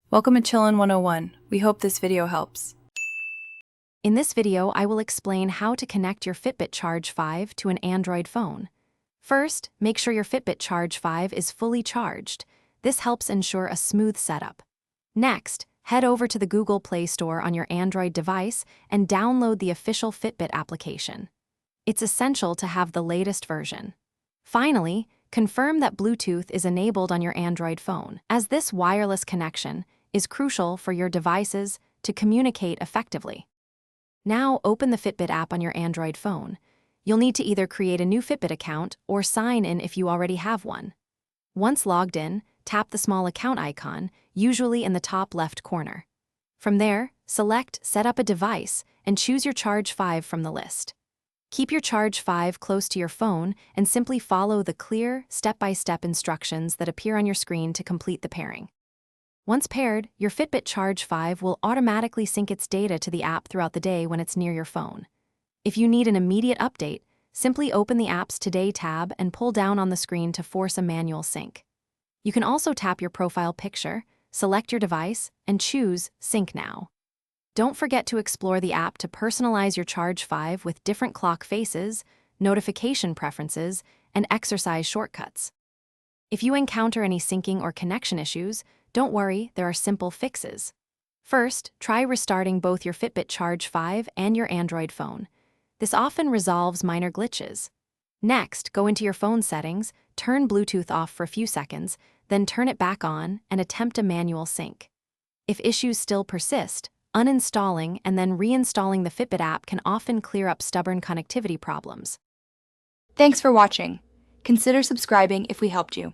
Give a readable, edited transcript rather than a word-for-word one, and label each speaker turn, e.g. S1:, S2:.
S1: Welcome to Chillin' 101. We hope this video helps.
S2: In this video, I will explain how to connect your Fitbit Charge 5 to an Android phone. First, make sure your Fitbit Charge 5 is fully charged. This helps ensure a smooth setup. Next, head over to the Google Play Store on your Android device and download the official Fitbit application. It's essential to have the latest version. Finally, confirm that Bluetooth is enabled on your Android phone, as this wireless connection is crucial for your devices to communicate effectively. Now open the Fitbit app on your Android phone. You'll need to either create a new Fitbit account or sign in if you already have one. Once logged in, tap the small account icon, usually in the top left corner. From there, select Set up a device and choose your Charge 5 from the list. Keep your Charge 5 close to your phone and simply follow the clear, step-by-step instructions that appear on your screen to complete the pairing. Once paired, your Fitbit Charge 5 will automatically sync its data to the app throughout the day when it's near your phone. If you need an immediate update, simply open the app's Today tab and pull down on the screen to force a manual sync. You can also tap your profile picture, select your device, and choose Sync Now. Don't forget to explore the app to personalize your Charge 5 with different clock faces, notification preferences, and exercise shortcuts. If you encounter any syncing or connection issues, don't worry, there are simple fixes. First, try restarting both your Fitbit Charge 5 and your Android phone. This often resolves minor glitches. Next, go into your phone settings, turn Bluetooth off for a few seconds, then turn it back on and attempt a manual sync. If issues still persist, uninstalling and then reinstalling the Fitbit app can often clear up stubborn connectivity problems.
S3: Thanks for watching. Consider subscribing if we helped you.